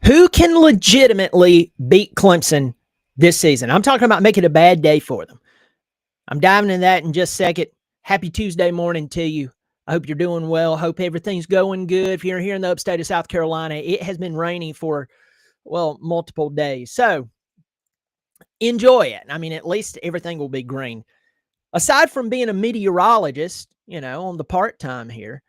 Who can legitimately beat Clemson this season? I'm talking about making it a bad day for them. I'm diving into that in just a second. Happy Tuesday morning to you. I hope you're doing well. Hope everything's going good. If you're here in the upstate of South Carolina, it has been raining for, multiple days. So enjoy it. I mean, at least everything will be green. Aside from being a meteorologist, on the part-time here,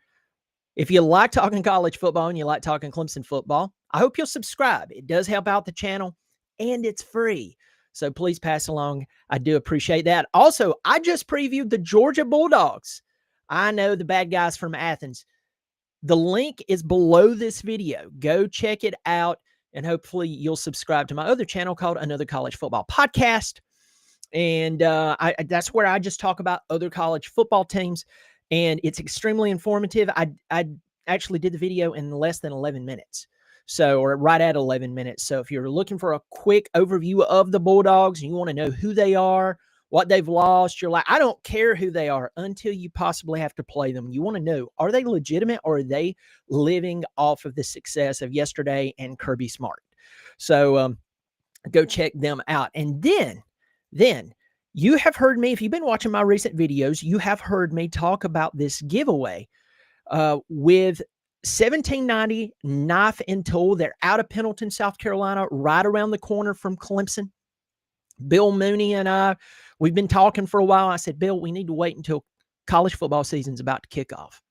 if you like talking college football and you like talking Clemson football, I hope you'll subscribe. It does help out the channel, and it's free. So please pass along. I do appreciate that. Also, I just previewed the Georgia Bulldogs. I know the bad guys from Athens. The link is below this video. Go check it out, and hopefully you'll subscribe to my other channel called Another College Football Podcast. And that's where I just talk about other college football teams, and it's extremely informative. I actually did the video in less than 11 minutes. Or right at 11 minutes. So if you're looking for a quick overview of the Bulldogs and you want to know who they are, what they've lost, you're like, I don't care who they are until you possibly have to play them. You want to know, are they legitimate, or are they living off of the success of yesterday and Kirby Smart? So go check them out. And then you have heard me, if you've been watching my recent videos, you have heard me talk about this giveaway with 1790 Knife and Tool. They're out of Pendleton, South Carolina, right around the corner from Clemson. Bill Mooney and I, we've been talking for a while. I said, Bill, we need to wait until college football season's about to kick off.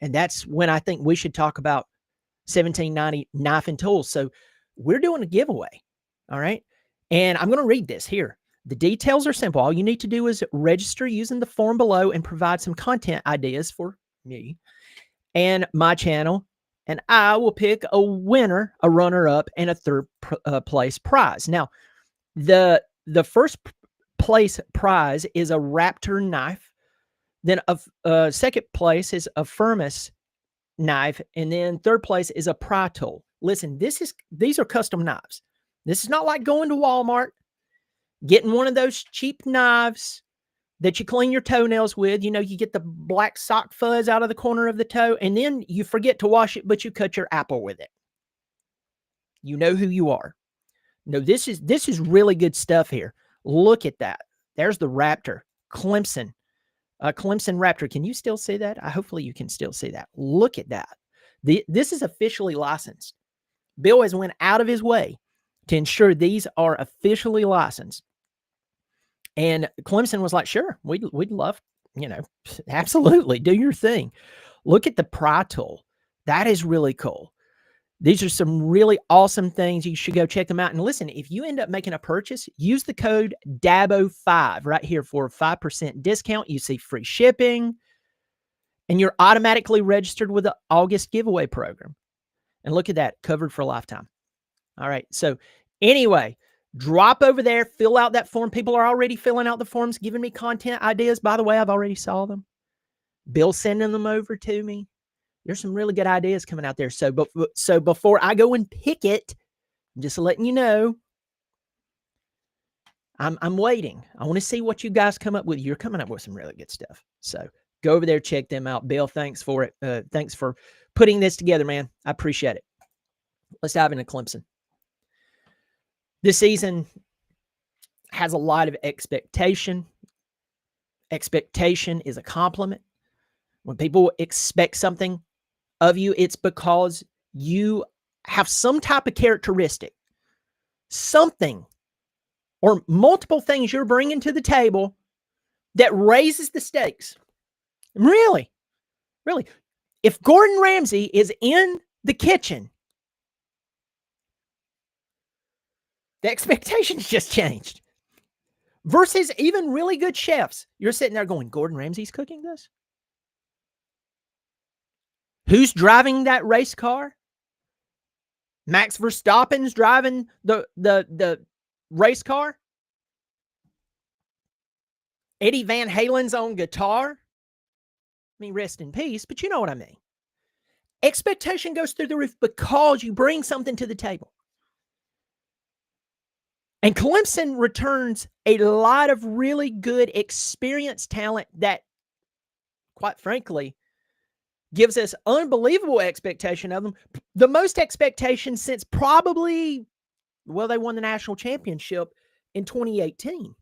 And that's when I think we should talk about 1790 Knife and Tools. So we're doing a giveaway. All right. And I'm going to read this here. The details are simple. All you need to do is register using the form below and provide some content ideas for me and my channel, and I will pick a winner, a runner-up, and a third place prize. Now, the first place prize is a Raptor knife. Then a second place is a Firmus knife, and then third place is a Pry tool. Listen, these are custom knives. This is not like going to Walmart, getting one of those cheap knives that you clean your toenails with. You get the black sock fuzz out of the corner of the toe, and then you forget to wash it, but you cut your apple with it. You know who you are. No, this is really good stuff here. Look at that. There's the Raptor, Clemson Raptor. Can you still see that? Hopefully you can still see that. Look at that. This is officially licensed. Bill has went out of his way to ensure these are officially licensed. And Clemson was like, sure, we'd love, absolutely, do your thing. Look at the Pry tool. That is really cool. These are some really awesome things. You should go check them out. And listen, if you end up making a purchase, use the code DABO5 right here for a 5% discount. You see free shipping, and you're automatically registered with the August giveaway program. And look at that, covered for a lifetime. All right. So anyway, drop over there, fill out that form. People are already filling out the forms, giving me content ideas. By the way, I've already saw them. Bill's sending them over to me. There's some really good ideas coming out there. So before I go and pick it, I'm just letting you know, I'm waiting. I want to see what you guys come up with. You're coming up with some really good stuff. So go over there, check them out. Bill, thanks for it. Thanks for putting this together, man. I appreciate it. Let's dive into Clemson. This season has a lot of expectation. Expectation is a compliment. When people expect something of you, it's because you have some type of characteristic, something or multiple things you're bringing to the table that raises the stakes. Really. If Gordon Ramsay is in the kitchen, the expectations just changed. Versus even really good chefs. You're sitting there going, Gordon Ramsay's cooking this? Who's driving that race car? Max Verstappen's driving the race car? Eddie Van Halen's on guitar? I mean, rest in peace, but you know what I mean. Expectation goes through the roof because you bring something to the table. And Clemson returns a lot of really good, experienced talent that, quite frankly, gives us unbelievable expectation of them. The most expectation since probably, well, they won the national championship in 2018.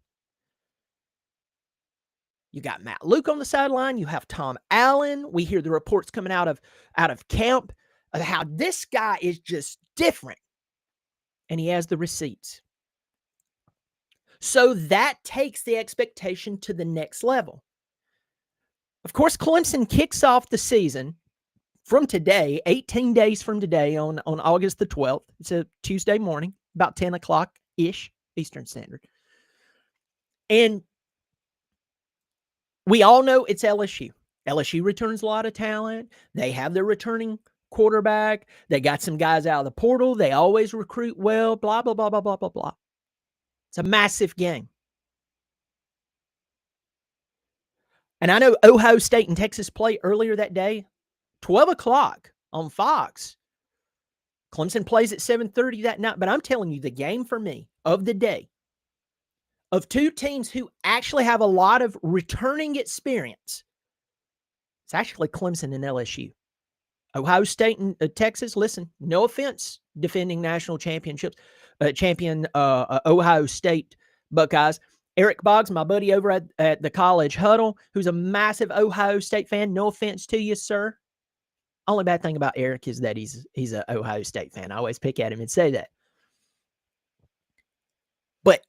You got Matt Luke on the sideline. You have Tom Allen. We hear the reports coming out of camp of how this guy is just different. And he has the receipts. So that takes the expectation to the next level. Of course, Clemson kicks off the season from today, 18 days from today on August the 12th. It's a Tuesday morning, about 10 o'clock-ish Eastern Standard. And we all know it's LSU. LSU returns a lot of talent. They have their returning quarterback. They got some guys out of the portal. They always recruit well, blah, blah, blah, blah, blah, blah, blah. It's a massive game. And I know Ohio State and Texas play earlier that day, 12 o'clock on Fox. Clemson plays at 7:30 that night. But I'm telling you, the game for me of the day, of two teams who actually have a lot of returning experience, it's actually Clemson and LSU. Ohio State and Texas, listen, no offense, defending national championships, champion Ohio State Buckeyes. Eric Boggs, my buddy over at the college huddle, who's a massive Ohio State fan. No offense to you, sir. Only bad thing about Eric is that he's an Ohio State fan. I always pick at him and say that. But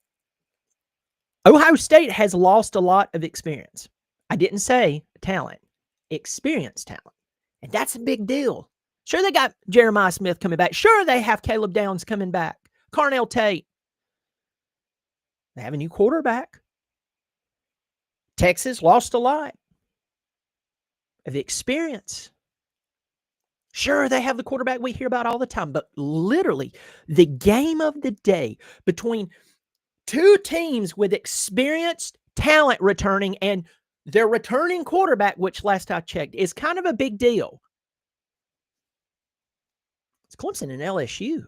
Ohio State has lost a lot of experience. I didn't say talent, experience talent. And that's a big deal. Sure, they got Jeremiah Smith coming back. Sure, they have Caleb Downs coming back. Carnell Tate. They have a new quarterback. Texas lost a lot of experience. Sure, they have the quarterback we hear about all the time, but literally the game of the day between two teams with experienced talent returning and their returning quarterback, which last I checked, is kind of a big deal. It's Clemson and LSU.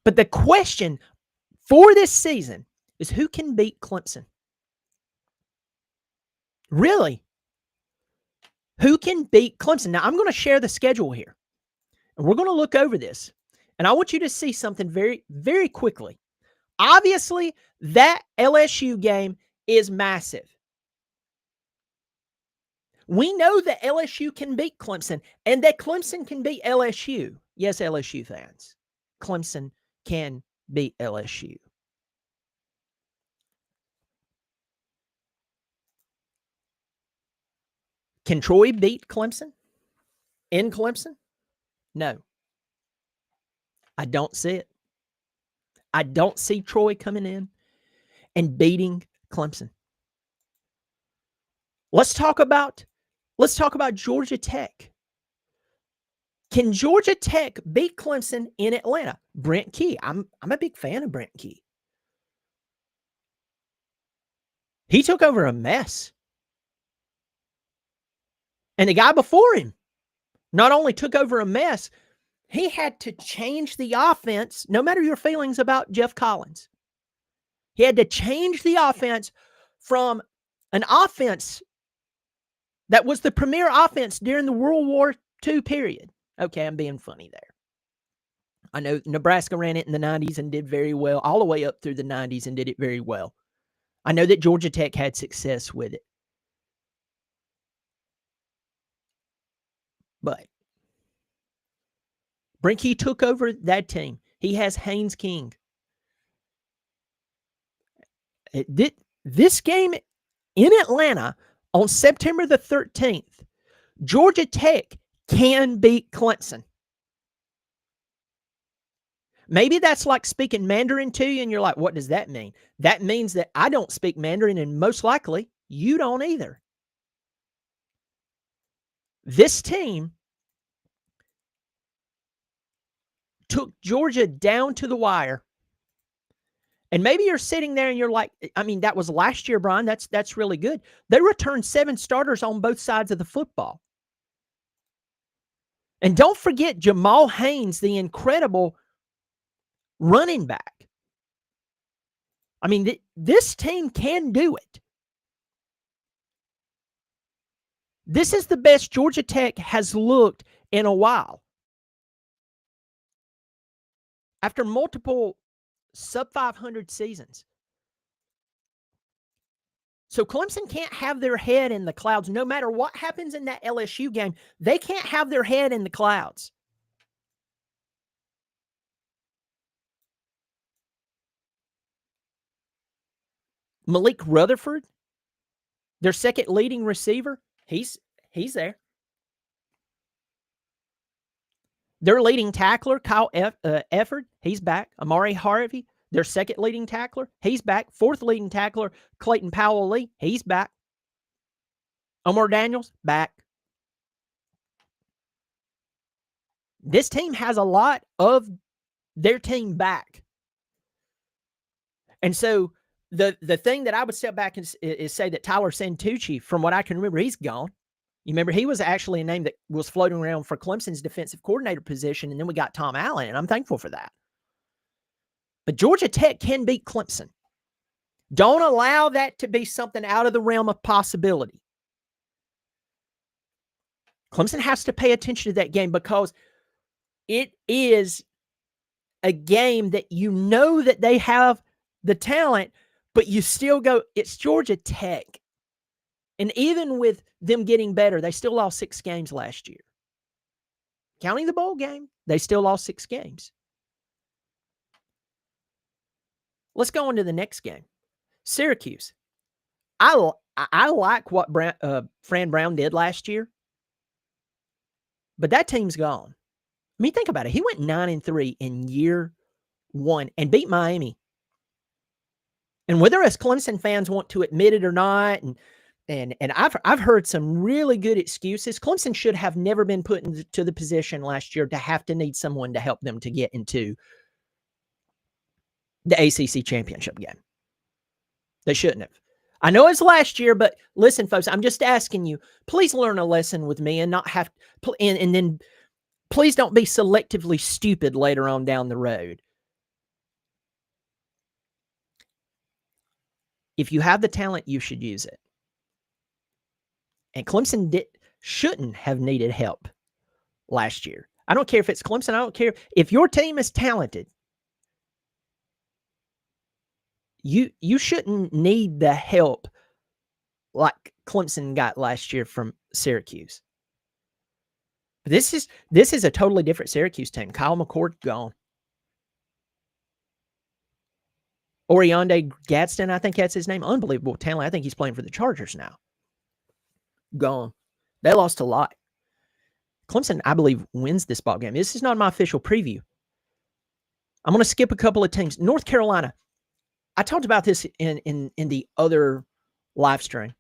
But the question for this season is who can beat Clemson? Really? Who can beat Clemson? Now, I'm going to share the schedule here, and we're going to look over this. And I want you to see something very, very quickly. Obviously, that LSU game is massive. We know that LSU can beat Clemson and that Clemson can beat LSU. Yes, LSU fans. Clemson can beat LSU. Can Troy beat Clemson? In Clemson? No. I don't see it. I don't see Troy coming in and beating Clemson. Let's talk about Georgia Tech. Can Georgia Tech beat Clemson in Atlanta? Brent Key. I'm a big fan of Brent Key. He took over a mess. And the guy before him not only took over a mess, he had to change the offense, no matter your feelings about Jeff Collins. He had to change the offense from an offense that was the premier offense during the World War II period. Okay, I'm being funny there. I know Nebraska ran it in the 90s and did very well, all the way up through the 90s and did it very well. I know that Georgia Tech had success with it. But Brinke took over that team. He has Haynes King. This game in Atlanta on September the 13th, Georgia Tech can beat Clemson. Maybe that's like speaking Mandarin to you, and you're like, what does that mean? That means that I don't speak Mandarin, and most likely you don't either. This team took Georgia down to the wire. And maybe you're sitting there and you're like, I mean, that was last year, Brian. That's really good. They returned 7 starters on both sides of the football. And don't forget Jamal Haynes, the incredible running back. I mean, this team can do it. This is the best Georgia Tech has looked in a while. After multiple sub 500 seasons. So Clemson can't have their head in the clouds. No matter what happens in that LSU game, they can't have their head in the clouds. Malik Rutherford, their second leading receiver, he's there. Their leading tackler, Kyle Efford, he's back. Amari Harvey, their second leading tackler, he's back. Fourth leading tackler, Clayton Powell-Lee, he's back. Omar Daniels, back. This team has a lot of their team back. And so the thing that I would step back and is say that Tyler Santucci, from what I can remember, he's gone. You remember, he was actually a name that was floating around for Clemson's defensive coordinator position, and then we got Tom Allen, and I'm thankful for that. But Georgia Tech can beat Clemson. Don't allow that to be something out of the realm of possibility. Clemson has to pay attention to that game because it is a game that you know that they have the talent, but you still go, it's Georgia Tech. And even with them getting better, they still lost 6 games last year. Counting the bowl game, they still lost 6 games. Let's go on to the next game. Syracuse. I like what Fran Brown did last year, but that team's gone. I mean, think about it. He went 9-3 in year 1 and beat Miami. And whether us Clemson fans want to admit it or not, and I've heard some really good excuses. Clemson should have never been put into the position last year to have to need someone to help them to get into the ACC championship game. They shouldn't have. I know it's last year, but listen, folks, I'm just asking you, please learn a lesson with me and not have, and then please don't be selectively stupid later on down the road. If you have the talent, you should use it. And Clemson shouldn't have needed help last year. I don't care if it's Clemson. I don't care. If your team is talented, you shouldn't need the help like Clemson got last year from Syracuse. But this is a totally different Syracuse team. Kyle McCord gone. Oriande Gadsden, I think that's his name. Unbelievable talent. I think he's playing for the Chargers now. Gone. They lost a lot. Clemson, I believe, wins this ball game. This is not my official preview. I'm going to skip a couple of teams. North Carolina. I talked about this in the other live stream.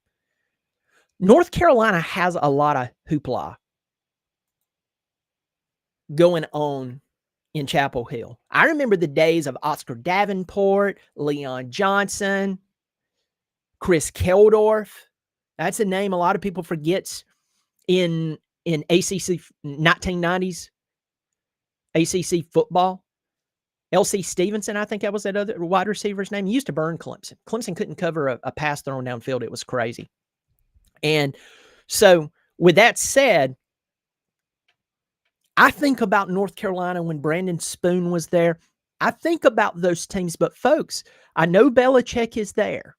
North Carolina has a lot of hoopla going on in Chapel Hill. I remember the days of Oscar Davenport, Leon Johnson, Chris Keldorf. That's a name a lot of people forgets in ACC 1990s ACC football. L.C. Stevenson, I think that was that other wide receiver's name. He used to burn Clemson. Clemson couldn't cover a pass thrown downfield. It was crazy. And so with that said, I think about North Carolina when Brandon Spoon was there. I think about those teams. But folks, I know Belichick is there,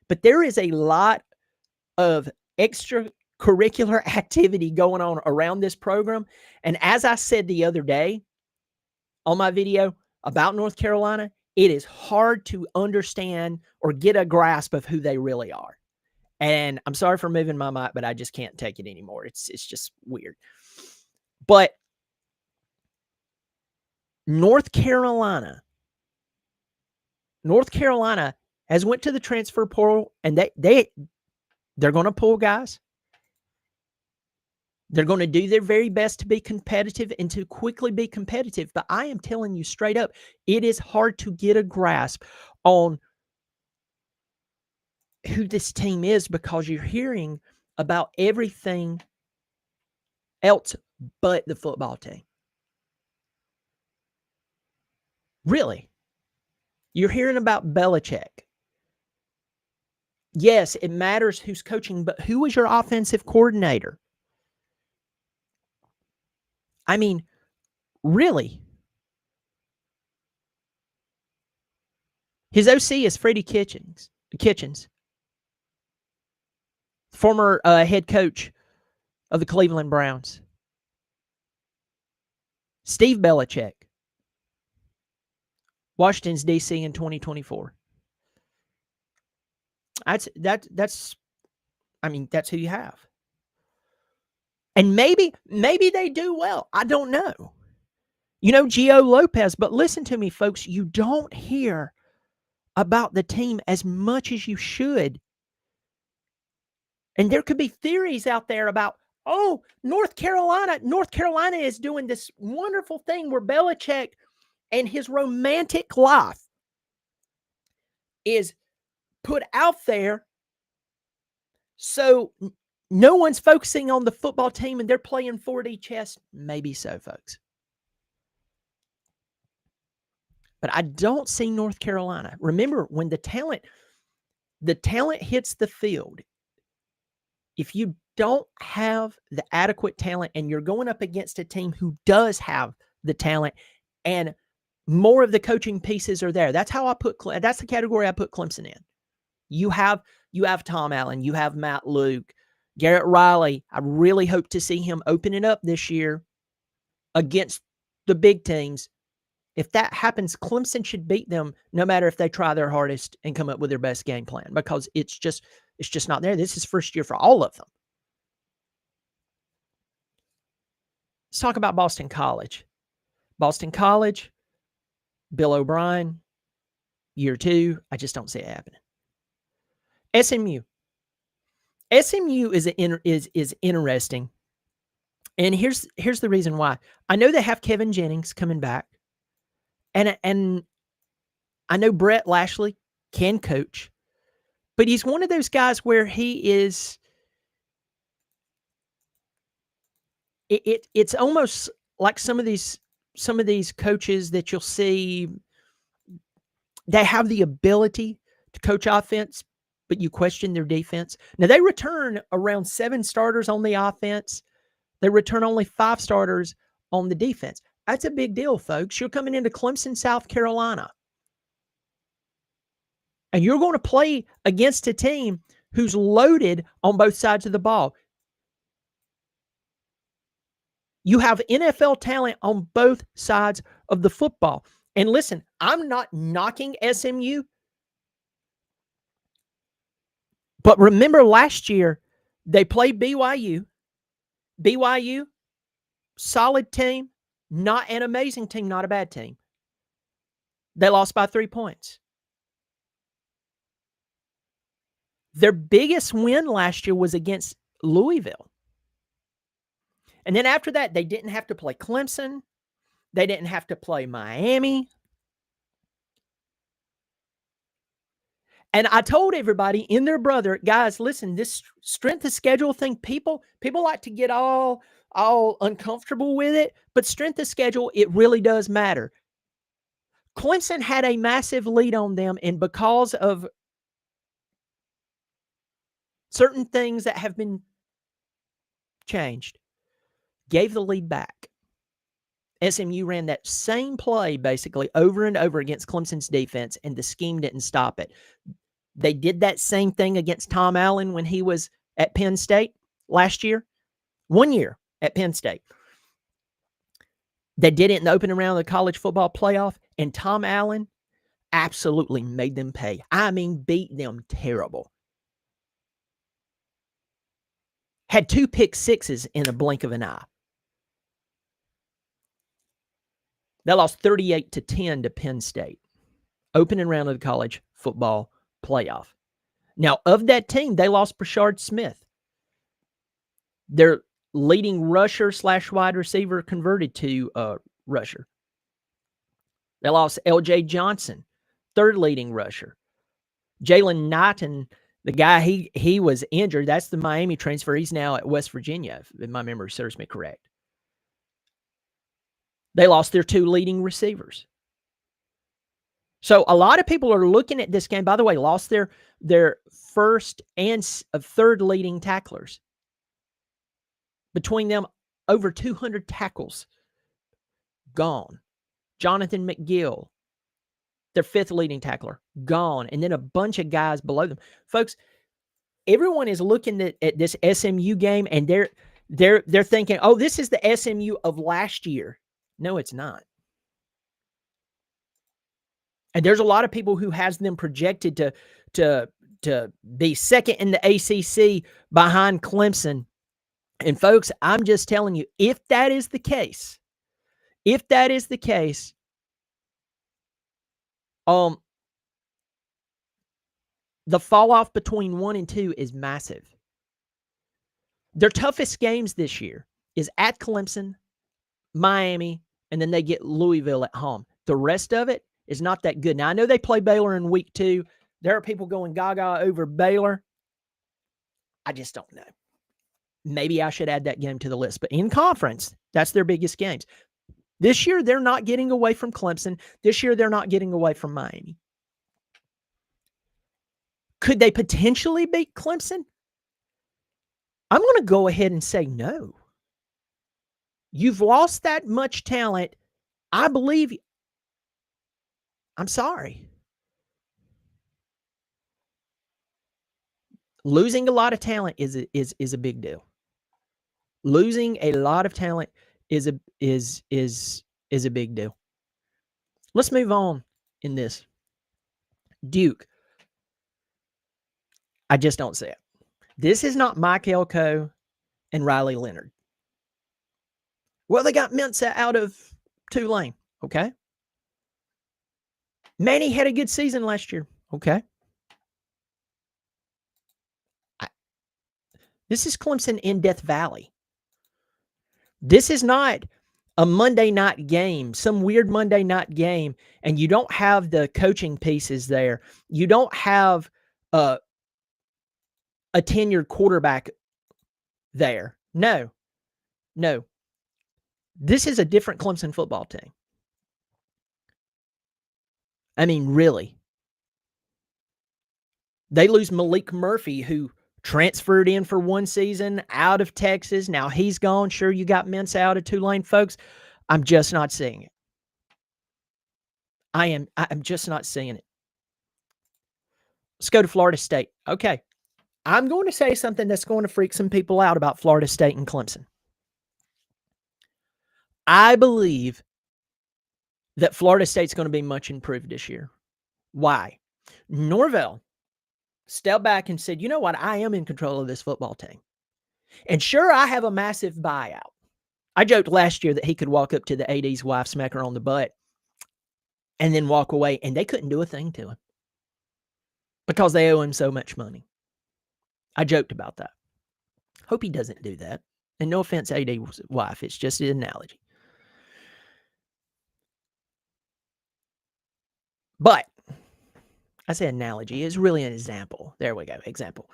but there is a lot of extracurricular activity going on around this program. And as I said the other day on my video about North Carolina, it is hard to understand or get a grasp of who they really are. And I'm sorry for moving my mic, but I just can't take it anymore. It's just weird. But North Carolina has went to the transfer portal, and they're going to pull guys. They're going to do their very best to be competitive and to quickly be competitive. But I am telling you straight up, it is hard to get a grasp on who this team is because you're hearing about everything else but the football team. Really. You're hearing about Belichick. Yes, it matters who's coaching, but who was your offensive coordinator? I mean, really? His OC is Freddie Kitchens, former head coach of the Cleveland Browns. Steve Belichick, Washington's DC in 2024. That's who you have. And maybe they do well. I don't know. Gio Lopez, but listen to me, folks. You don't hear about the team as much as you should. And there could be theories out there about, North Carolina is doing this wonderful thing where Belichick and his romantic life is put out there so no one's focusing on the football team and they're playing 4D chess. Maybe so, folks. But I don't see North Carolina. Remember, when the talent hits the field, if you don't have the adequate talent and you're going up against a team who does have the talent and more of the coaching pieces are there, that's the category I put Clemson in. You have Tom Allen, you have Matt Luke, Garrett Riley. I really hope to see him open it up this year against the big teams. If that happens, Clemson should beat them no matter if they try their hardest and come up with their best game plan, because it's just not there. This is first year for all of them. Let's talk about Boston College. Boston College, Bill O'Brien, year 2. I just don't see it happening. SMU. SMU is interesting. And here's the reason why. I know they have Kevin Jennings coming back. And I know Brett Lashley can coach, but he's one of those guys where he is it's almost like some of these coaches that you'll see, they have the ability to coach offense, but you question their defense. Now, they return around 7 starters on the offense. They return only 5 starters on the defense. That's a big deal, folks. You're coming into Clemson, South Carolina, and you're going to play against a team who's loaded on both sides of the ball. You have NFL talent on both sides of the football. And listen, I'm not knocking SMU, but remember last year they played BYU. BYU, solid team, not an amazing team, not a bad team. They lost by 3 points. Their biggest win last year was against Louisville. And then after that, they didn't have to play Clemson. They didn't have to play Miami. And I told everybody in their brother, guys, listen, this strength of schedule thing, people like to get all uncomfortable with it, but strength of schedule, it really does matter. Clemson had a massive lead on them, and because of certain things that have been changed, gave the lead back. SMU ran that same play basically over and over against Clemson's defense, and the scheme didn't stop it. They did that same thing against Tom Allen when he was at Penn State last year. 1 year at Penn State. They did it in the opening round of the college football playoff, and Tom Allen absolutely made them pay. I mean, beat them terrible. Had 2 pick sixes in a blink of an eye. They lost 38-10 to Penn State. Opening round of the college football playoff. Now, of that team, they lost Brashard Smith. Their leading rusher / wide receiver converted to rusher. They lost L.J. Johnson, third leading rusher. Jalen Knighton, the guy, he was injured. That's the Miami transfer. He's now at West Virginia, if my memory serves me correct. They lost their 2 leading receivers. So a lot of people are looking at this game. By the way, lost their first and third leading tacklers. Between them, over 200 tackles gone. Jonathan McGill, their fifth leading tackler, gone. And then a bunch of guys below them. Folks, everyone is looking at this SMU game, and they're thinking, oh, this is the SMU of last year. No, it's not. And there's a lot of people who has them projected to be second in the ACC behind Clemson. And folks, I'm just telling you, if that is the case, the fall off between 1 and 2 is massive. Their toughest games this year is at Clemson, Miami, and then they get Louisville at home. The rest of it is not that good. Now, I know they play Baylor in week 2. There are people going gaga over Baylor. I just don't know. Maybe I should add that game to the list. But in conference, that's their biggest games. This year, they're not getting away from Clemson. This year, they're not getting away from Miami. Could they potentially beat Clemson? I'm going to go ahead and say no. You've lost that much talent. I believe. I'm sorry. Losing a lot of talent is a big deal. Losing a lot of talent is a big deal. Let's move on in this. Duke. I just don't see it. This is not Mike Elko and Riley Leonard. Well, they got Mensah out of Tulane. Okay. Manny had a good season last year. Okay. This is Clemson in Death Valley. This is not a Monday night game, some weird Monday night game, and you don't have the coaching pieces there. You don't have a tenured quarterback there. No. This is a different Clemson football team. I mean, really. They lose Malik Murphy, who transferred in for one season out of Texas. Now he's gone. Sure, you got Mensah out of Tulane, folks. I'm just not seeing it. I'm just not seeing it. Let's go to Florida State. Okay. I'm going to say something that's going to freak some people out about Florida State and Clemson. I believe that Florida State's going to be much improved this year. Why? Norvell stepped back and said, you know what? I am in control of this football team. And sure, I have a massive buyout. I joked last year that he could walk up to the AD's wife, smack her on the butt, and then walk away, and they couldn't do a thing to him because they owe him so much money. I joked about that. Hope he doesn't do that. And no offense, AD's wife. It's just an analogy. But I say analogy. It's really an example. There we go. Example.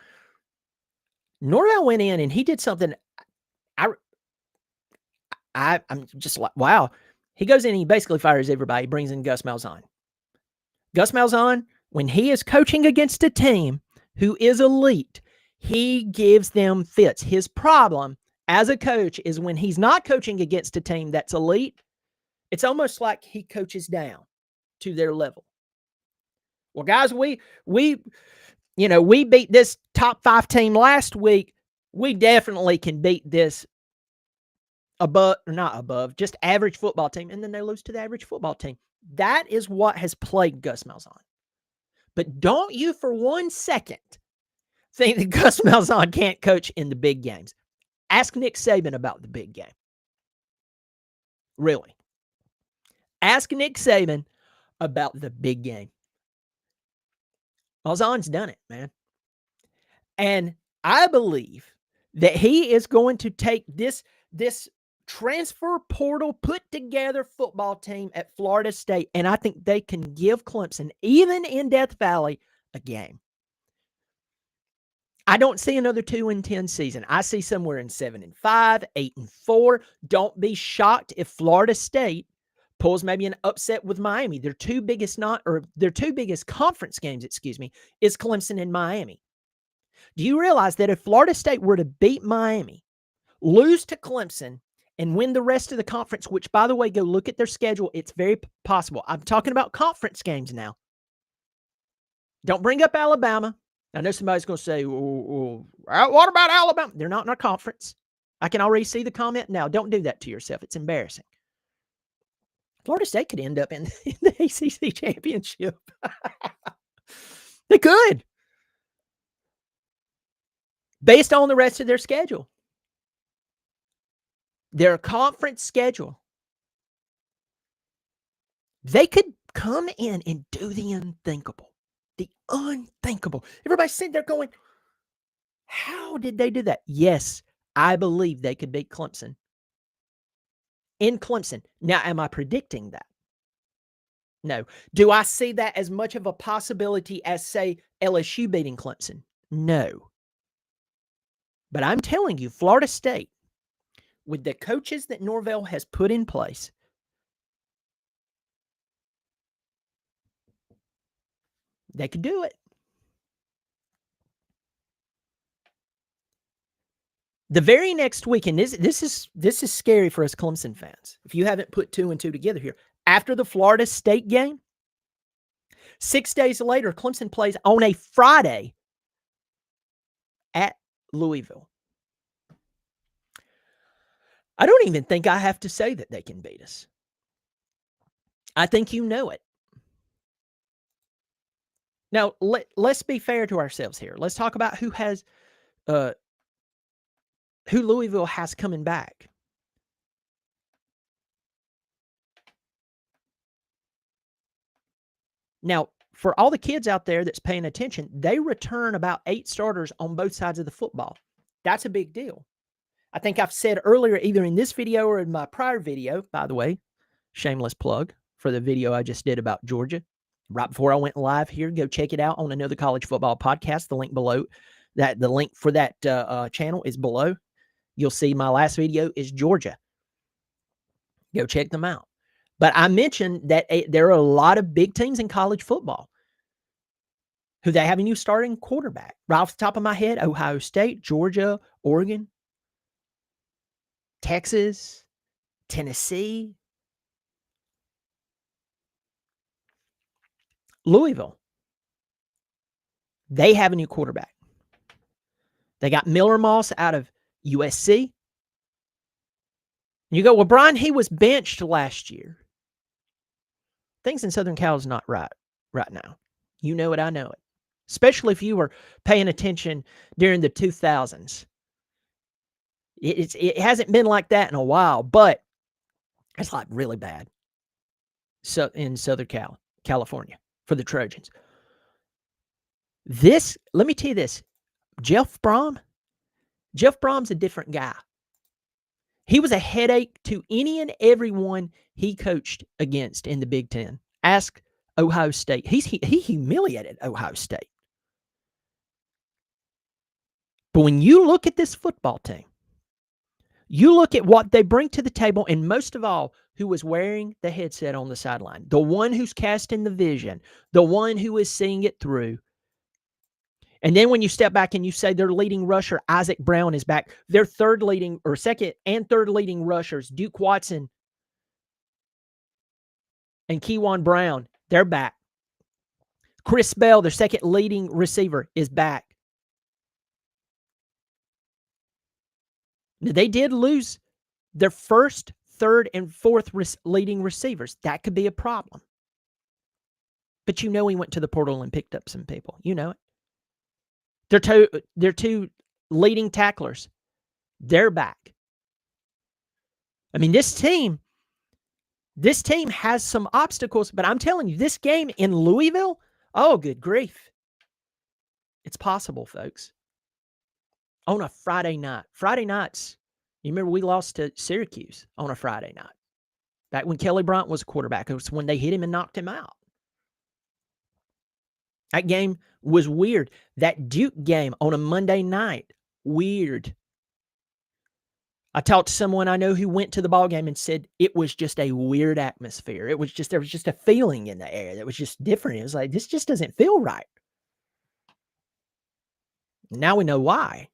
Norvell went in and he did something. I'm just like, wow. He goes in and he basically fires everybody. Brings in Gus Malzahn. Gus Malzahn, when he is coaching against a team who is elite, he gives them fits. His problem as a coach is when he's not coaching against a team that's elite, it's almost like he coaches down to their level. Well, guys, we beat this top 5 team last week. We definitely can beat this just average football team. And then they lose to the average football team. That is what has plagued Gus Malzahn. But don't you for one second think that Gus Malzahn can't coach in the big games. Ask Nick Saban about the big game. Really. Ask Nick Saban about the big game. Malzahn's done it, man. And I believe that he is going to take this transfer portal put together football team at Florida State, and I think they can give Clemson, even in Death Valley, a game. I don't see another 2-10 season. I see somewhere in 7-5, 8-4. Don't be shocked if Florida State pulls maybe an upset with Miami. Their two biggest conference games, is Clemson and Miami. Do you realize that if Florida State were to beat Miami, lose to Clemson, and win the rest of the conference, which, by the way, go look at their schedule, it's very possible. I'm talking about conference games now. Don't bring up Alabama. I know somebody's going to say, what about Alabama? They're not in our conference. I can already see the comment now. Don't do that to yourself. It's embarrassing. Florida State could end up in the ACC championship. They could. Based on the rest of their schedule. Their conference schedule. They could come in and do the unthinkable. The unthinkable. Everybody's sitting there going, how did they do that? Yes, I believe they could beat Clemson. In Clemson. Now, am I predicting that? No. Do I see that as much of a possibility as, say, LSU beating Clemson? No. But I'm telling you, Florida State, with the coaches that Norvell has put in place, they could do it. The very next week, and this is scary for us Clemson fans, if you haven't put 2 and 2 together here. After the Florida State game, 6 days later, Clemson plays on a Friday at Louisville. I don't even think I have to say that they can beat us. I think you know it. Now, let's be fair to ourselves here. Let's talk about who Louisville has coming back. Now, for all the kids out there that's paying attention, they return about 8 starters on both sides of the football. That's a big deal. I think I've said earlier, either in this video or in my prior video, by the way, shameless plug for the video I just did about Georgia. Right before I went live here, go check it out on another college football podcast. The link below, the link for that channel is below. You'll see my last video is Georgia. Go check them out. But I mentioned that there are a lot of big teams in college football who they have a new starting quarterback. Right off the top of my head, Ohio State, Georgia, Oregon, Texas, Tennessee, Louisville. They have a new quarterback. They got Miller Moss out of USC. You go, well, Brian, he was benched last year. Things in Southern Cal is not right now. You know it, I know it. Especially if you were paying attention during the 2000s. It hasn't been like that in a while, but it's like really bad. So in Southern California for the Trojans. Let me tell you this. Jeff Brom's a different guy. He was a headache to any and everyone he coached against in the Big Ten. Ask Ohio State. He humiliated Ohio State. But when you look at this football team, you look at what they bring to the table, and most of all, who is wearing the headset on the sideline, the one who's casting the vision, the one who is seeing it through. And then when you step back and you say their leading rusher, Isaac Brown, is back, their second and third leading rushers, Duke Watson and Keywan Brown, they're back. Chris Bell, their second leading receiver, is back. Now, they did lose their first, third, and fourth leading receivers. That could be a problem. But you know he went to the portal and picked up some people. You know it. Their two leading tacklers, they're back. I mean, this team has some obstacles, but I'm telling you, this game in Louisville, oh, good grief. It's possible, folks. On a Friday night. Friday nights, you remember we lost to Syracuse on a Friday night. Back when Kelly Bryant was a quarterback. It was when they hit him and knocked him out. That game was weird. That Duke game on a Monday night, weird. I talked to someone I know who went to the ball game and said it was just a weird atmosphere. There was just a feeling in the air that was just different. It was like, this just doesn't feel right. Now we know why.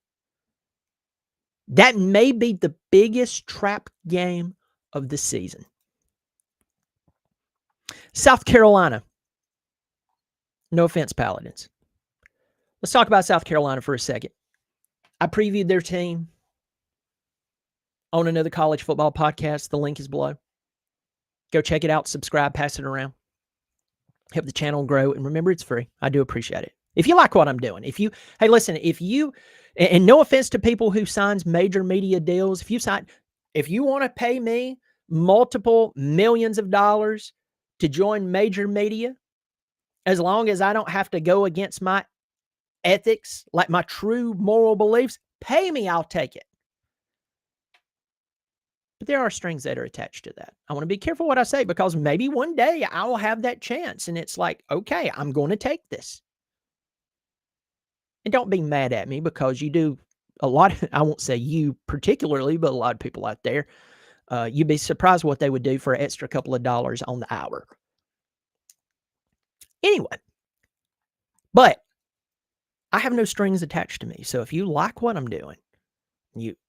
That may be the biggest trap game of the season. South Carolina. No offense, Paladins. Let's talk about South Carolina for a second. I previewed their team on another college football podcast. The link is below. Go check it out, subscribe, pass it around. Help the channel grow. And remember, it's free. I do appreciate it. If you like what I'm doing, hey, listen, and no offense to people who signs major media deals, if you want to pay me multiple millions of dollars to join major media, as long as I don't have to go against my ethics, like my true moral beliefs, pay me, I'll take it. But there are strings that are attached to that. I want to be careful what I say, because maybe one day I will have that chance and it's like, okay, I'm going to take this. And don't be mad at me, because you do a lot. I won't say you particularly, but a lot of people out there, you'd be surprised what they would do for an extra couple of dollars on the hour. Anyway, but I have no strings attached to me. So if you like what I'm doing,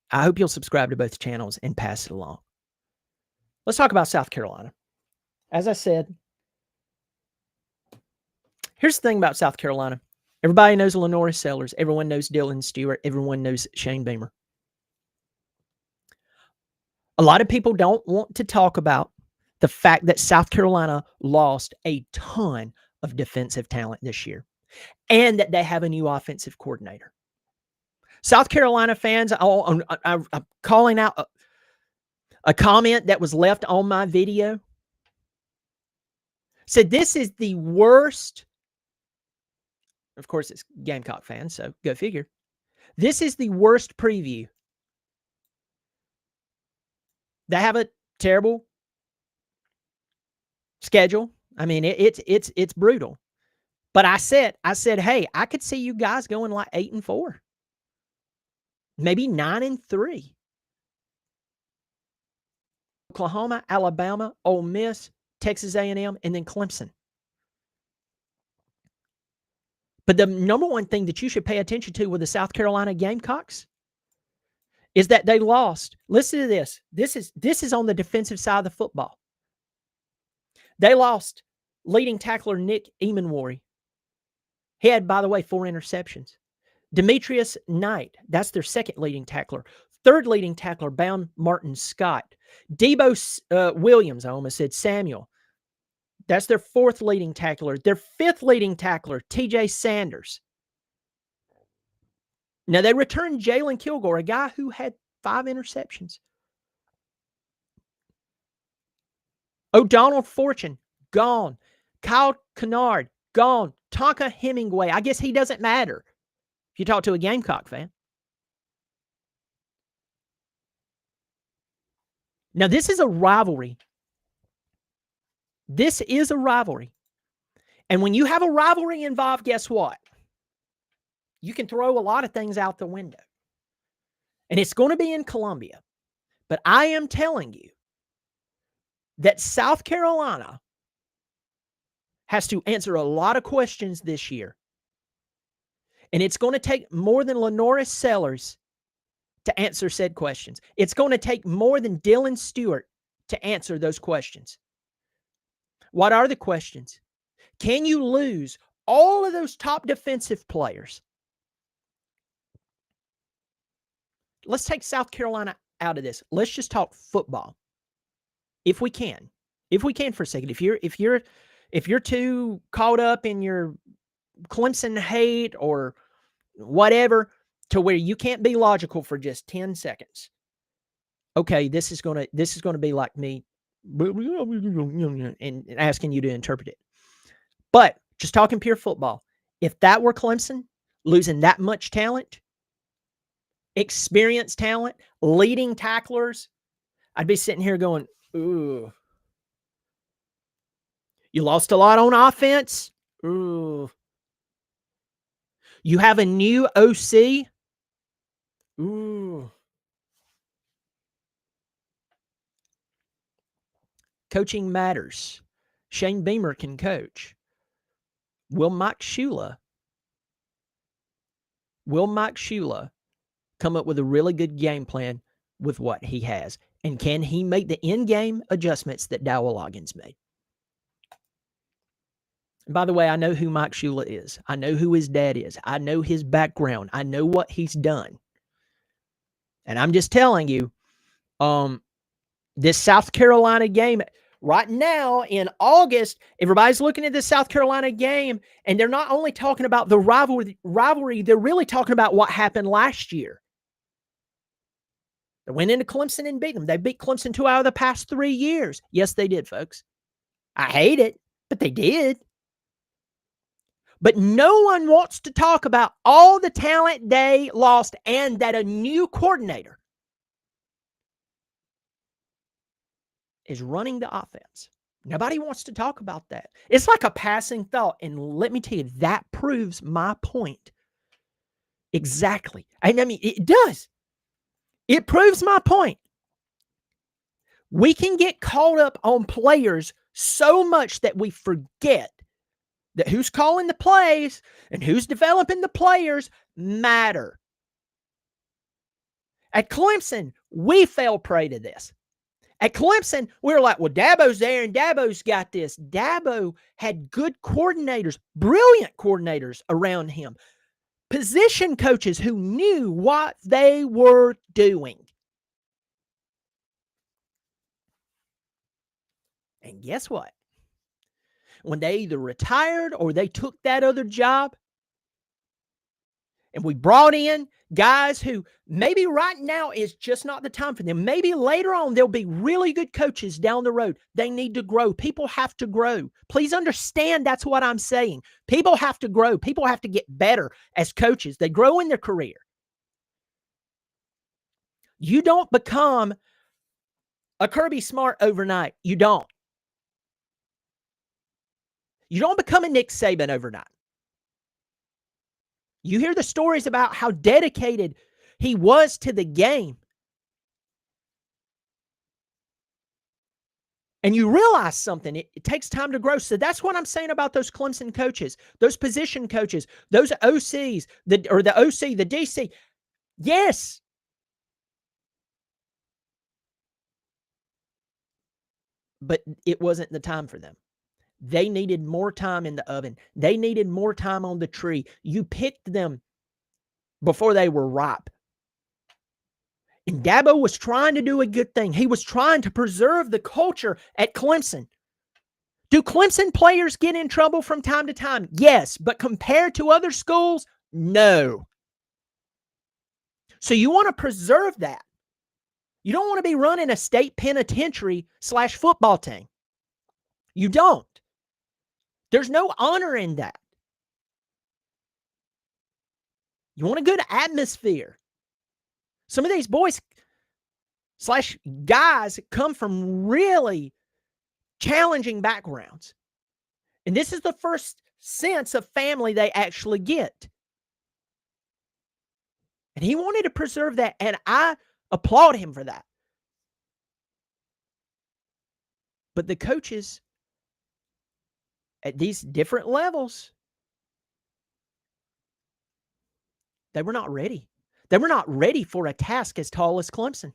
I hope you'll subscribe to both channels and pass it along. Let's talk about South Carolina. As I said, here's the thing about South Carolina. Everybody knows Lenora Sellers. Everyone knows Dylan Stewart. Everyone knows Shane Beamer. A lot of people don't want to talk about the fact that South Carolina lost a ton of defensive talent this year, and that they have a new offensive coordinator. South Carolina fans, I'm calling out a comment that was left on my video. Said this is the worst. Of course, it's Gamecock fans, so go figure. This is the worst preview. They have a terrible schedule. I mean, it's brutal. But I said, hey, I could see you guys going like 8-4, maybe 9-3. Oklahoma, Alabama, Ole Miss, Texas A&M, and then Clemson. But the number one thing that you should pay attention to with the South Carolina Gamecocks is that they lost. Listen to this. This is on the defensive side of the football. They lost leading tackler Nick Emanwari. He had, by the way, 4 interceptions. Demetrius Knight, that's their second leading tackler. Third leading tackler, Bound Martin Scott. Debo Williams, I almost said Samuel. That's their fourth leading tackler. Their fifth leading tackler, TJ Sanders. Now, they returned Jalen Kilgore, a guy who had 5 interceptions. O'Donnell Fortune, gone. Kyle Kennard, gone. Tonka Hemingway, I guess he doesn't matter if you talk to a Gamecock fan. Now, this is a rivalry. This is a rivalry. And when you have a rivalry involved, guess what? You can throw a lot of things out the window. And it's going to be in Columbia. But I am telling you that South Carolina has to answer a lot of questions this year. And it's going to take more than Lenora Sellers to answer said questions. It's going to take more than Dylan Stewart to answer those questions. What are the questions? Can you lose all of those top defensive players? Let's take South Carolina out of this. Let's just talk football. If we can for a second. If you're too caught up in your Clemson hate or whatever to where you can't be logical for just 10 seconds. Okay, this is going to be like me and asking you to interpret it. But just talking pure football, if that were Clemson losing that much talent, experienced talent, leading tacklers, I'd be sitting here going, ooh. You lost a lot on offense. Ooh. You have a new OC. Ooh. Coaching matters. Shane Beamer can coach. Will Mike Shula come up with a really good game plan with what he has? And can he make the in-game adjustments that Dowell Loggins made? And by the way, I know who Mike Shula is. I know who his dad is. I know his background. I know what he's done. And I'm just telling you, this South Carolina game right now in August, everybody's looking at this South Carolina game, and they're not only talking about the rivalry, they're really talking about what happened last year. They went into Clemson and beat them. They beat Clemson 2 out of the past 3 years. Yes, they did, folks. I hate it, but they did. But no one wants to talk about all the talent they lost and that a new coordinator is running the offense. Nobody wants to talk about that. It's like a passing thought. And let me tell you, that proves my point. Exactly. I mean, it does. It proves my point. We can get caught up on players so much that we forget that who's calling the plays and who's developing the players matter. At Clemson, we fell prey to this. At Clemson, we were like, well, Dabo's there and Dabo's got this. Dabo had good coordinators, brilliant coordinators around him, position coaches who knew what they were doing. And guess what? When they either retired or they took that other job, and we brought in guys who maybe right now is just not the time for them. Maybe later on there'll be really good coaches down the road. They need to grow. People have to grow. Please understand that's what I'm saying. People have to grow. People have to get better as coaches. They grow in their career. You don't become a Kirby Smart overnight. You don't. You don't become a Nick Saban overnight. You hear the stories about how dedicated he was to the game. And you realize something. It takes time to grow. So that's what I'm saying about those Clemson coaches, those position coaches, those OCs, the OC, the DC. Yes. But it wasn't the time for them. They needed more time in the oven. They needed more time on the tree. You picked them before they were ripe. And Dabo was trying to do a good thing. He was trying to preserve the culture at Clemson. Do Clemson players get in trouble from time to time? Yes, but compared to other schools, no. So you want to preserve that. You don't want to be running a state penitentiary / football team. You don't. There's no honor in that. You want a good atmosphere. Some of these boys / guys come from really challenging backgrounds. And this is the first sense of family they actually get. And he wanted to preserve that, and I applaud him for that. But the coaches at these different levels, they were not ready. They were not ready for a task as tall as Clemson.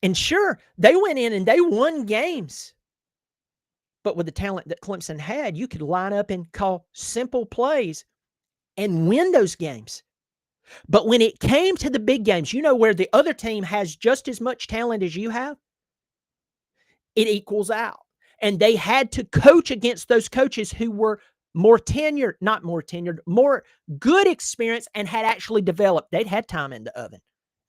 And sure, they went in and they won games. But with the talent that Clemson had, you could line up and call simple plays and win those games. But when it came to the big games, you know, where the other team has just as much talent as you have, it equals out. And they had to coach against those coaches who were more good experience and had actually developed. They'd had time in the oven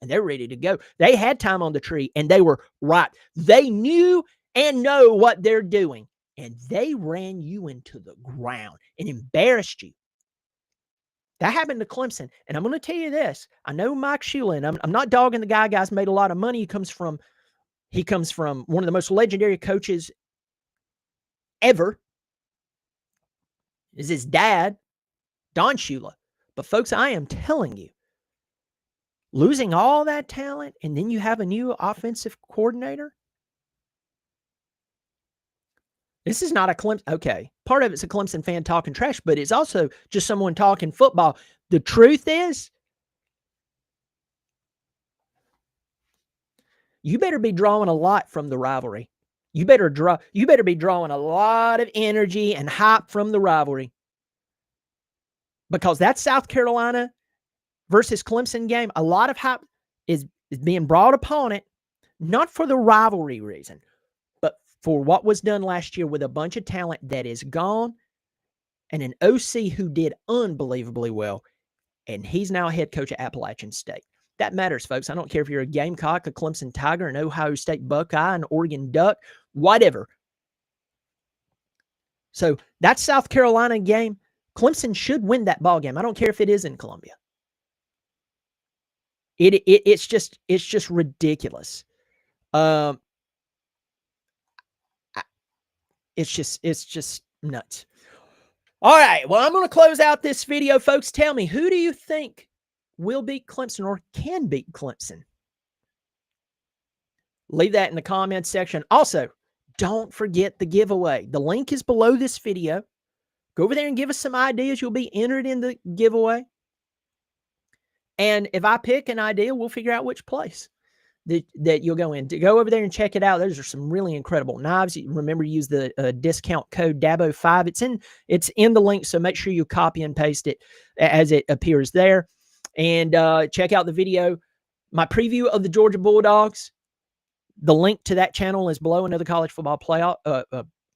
and they're ready to go. They had time on the tree and they were right. They knew and know what they're doing. And they ran you into the ground and embarrassed you. That happened to Clemson. And I'm going to tell you this. I know Mike Shula, and I'm not dogging the guy. Guy's made a lot of money. He comes from one of the most legendary coaches ever. Is his dad, Don Shula. But folks, I am telling you, losing all that talent and then you have a new offensive coordinator, This is not a Clemson. Okay. Part of it's a Clemson fan talking trash, but it's also just someone talking football. The truth is, you better be drawing a lot from the rivalry. You better be drawing a lot of energy and hype from the rivalry. Because that South Carolina versus Clemson game, a lot of hype is being brought upon it, not for the rivalry reason, but for what was done last year with a bunch of talent that is gone and an OC who did unbelievably well, and he's now a head coach at Appalachian State. That matters, folks. I don't care if you're a Gamecock, a Clemson Tiger, an Ohio State Buckeye, an Oregon Duck, whatever. So that South Carolina game, Clemson should win that ball game. I don't care if it is in Columbia. It's just ridiculous. It's just nuts. All right. Well, I'm going to close out this video, folks. Tell me, who do you think will beat Clemson or can beat Clemson? Leave that in the comments section. Also, don't forget the giveaway. The link is below this video. Go over there and give us some ideas. You'll be entered in the giveaway. And if I pick an idea, we'll figure out which place that you'll go in. Go over there and check it out. Those are some really incredible knives. Remember to use the discount code DABO5. It's in the link, so make sure you copy and paste it as it appears there. And check out the video. My preview of the Georgia Bulldogs. The link to that channel is below. Another college football playoff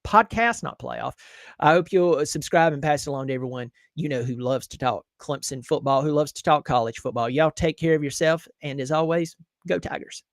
podcast, not playoff. I hope you'll subscribe and pass it along to everyone you know who loves to talk Clemson football, who loves to talk college football. Y'all take care of yourself, and as always, go Tigers.